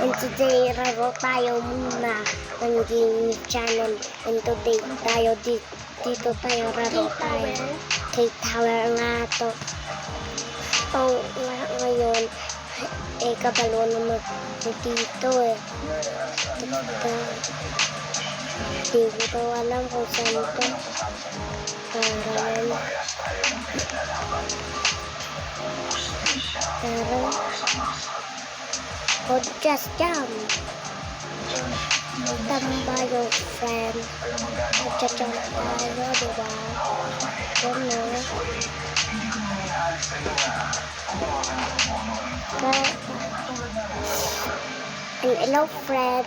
And today, laro tayo muna ng game channel. And today, dito tayo laro tayo. Kay Tower nga to. Ngayon, kabalo naman dito eh. Hindi ko alam kung saan to. Just jump. Tamba yung friend. Nagja-jump tayo, diba? Gano'n. Hello friend.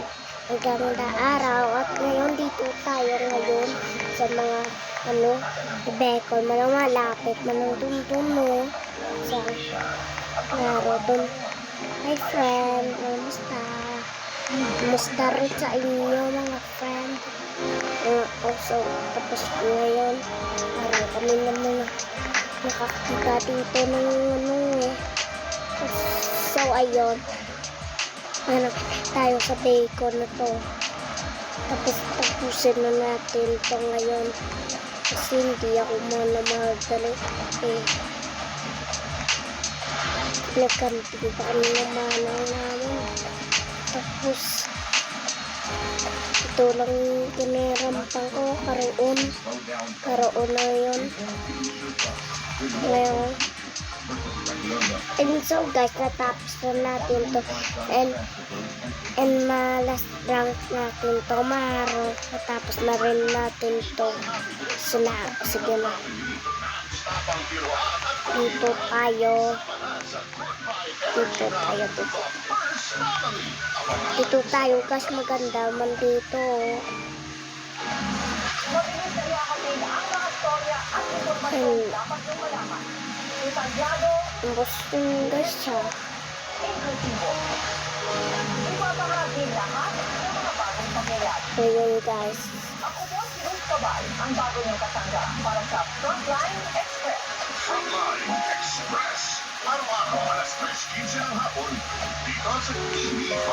Maganda araw. At ngayon dito tayo sa mga Bicol. Malapit. Manong sa laro dun. Hi friend. Kamusta? Kamusta rin sa inyo mga friend? Also, tapos ngayon kami naman nakakita dito ng so ayun, tayo sa Bicol na to. Tapos tapusin na natin to ngayon kasi hindi ako magdali nagkanting pa kami ng manang namin. Tapos ito lang kinirampang ko, karoon na yun ngayon. And so guys, natapos na natin to and last rank natin to maro. Natapos na rin natin to. Sige na, dito tayo guys, maganda man dito. Boston guys siya. Ayun guys. Ako po si Ruth Cabal, ang bago niyong kasangga para sa Frontline Express. Frontline Express. Araw-araw alas 3:15 ng hapon dito sa TV5.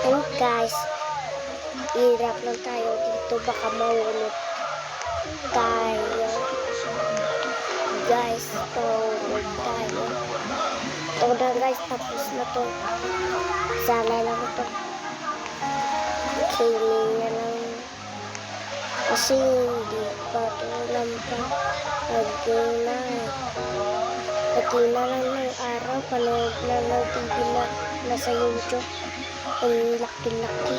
And guys, hirap lang tayo dito, baka maulot tayo. Guys, maulot tayo. Ito na guys, tapos na to. Sala lang ito. Kiling na lang. Kasi hindi pa ito nampang. Lagi na lang ng araw. Panood na ng TV na nasa YouTube. Ang laki-laki.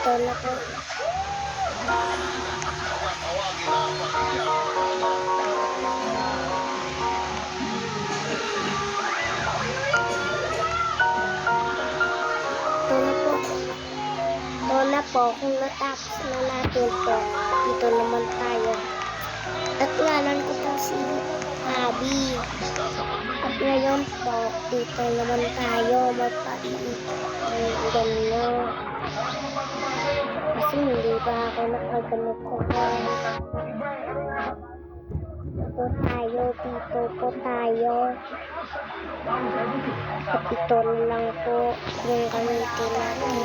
Ito na po. Kung natapos na natin po, dito naman tayo. At ngalan ko po si Abby. At ngayon po, dito naman tayo magpalit ng ganyan. Kasi hindi pa ako nakaganap ko po. Dito po tayo. At ito lang po yung gamitin natin.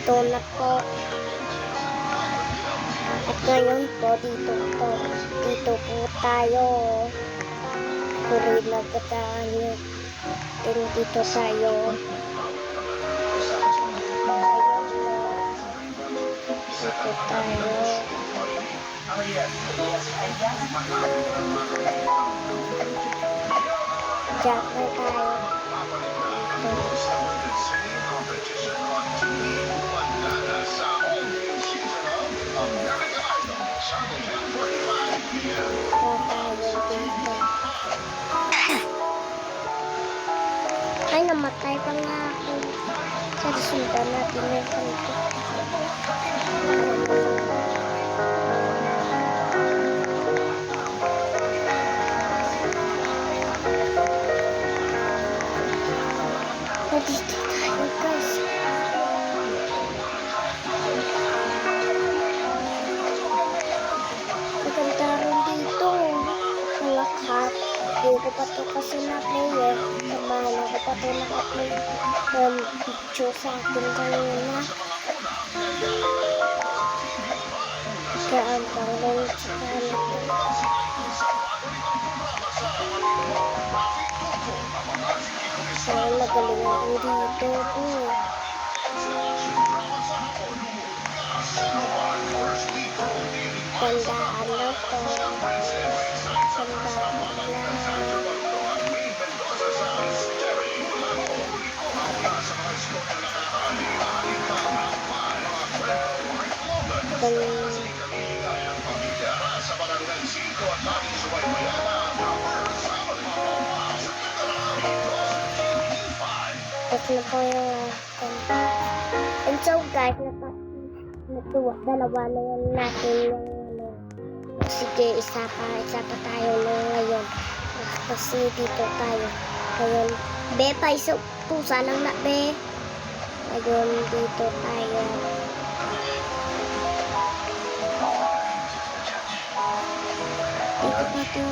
Ito na po. At ngayon po, dito po tayo. Puri na po tayo. Dito tayo. Dito tayo. Jack na tayo. Ay, namatay pa nga ako. Sa sundan natin yung kanito. dito tayo guys. Maganda rin dito. Malakat. Hindi ko pa ito kasi na-play eh. Samahan ako pa ito naka-play. Picture sa akin kanina. Kaya ang panglang sa kanito. So, magaling ako dito po. Tandaan lang po. Tandaan lang. Tapos na po yung and so guys, dalawa na yan natin yung ano. Sige, isa pa tayo na ngayon. Kasi dito tayo. Ngayon, be, pa iso pusa lang na, be. Ngayon, dito tayo. Dito pa ito.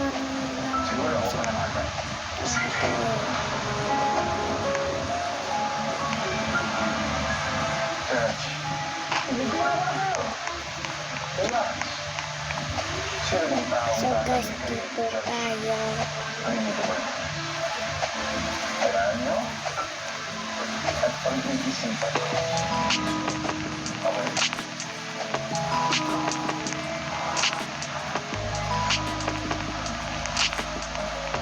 So guys, dito tayo. Kailangan nyo at pag-iisip pa. Okay.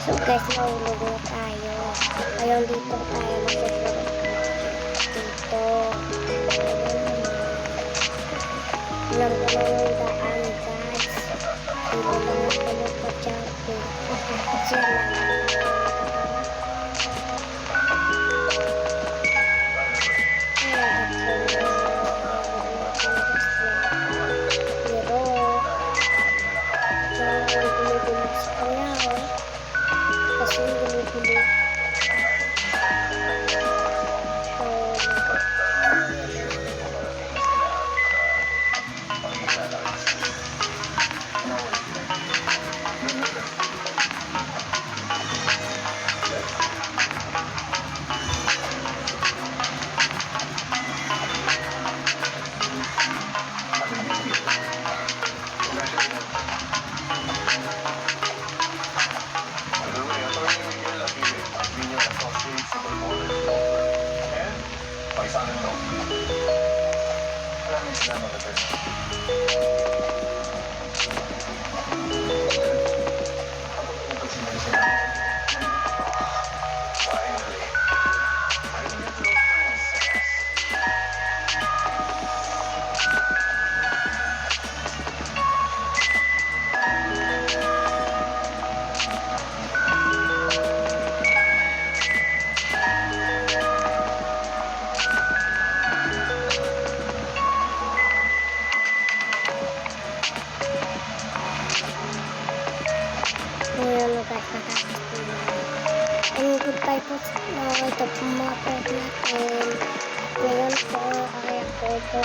So guys, nahulog na tayo. Ngayon dito tayo magsusunod. Dito. Alam ko na yung daan guys. Dito lang ako magpa-jumping. Kasi paisanan to. Maraming salamat at finally, my little princess. ngayon guys, nakakasila. And goodbye po sa ito po mga pwede natin. Ngayon po, kaya ko po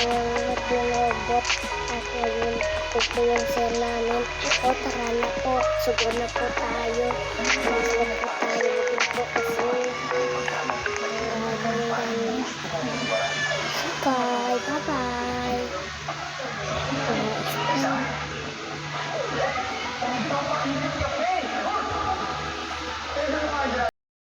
yung robot at ngayon po po yung sale namin. O tara na po, sugod na po tayo. Mas na po tayo.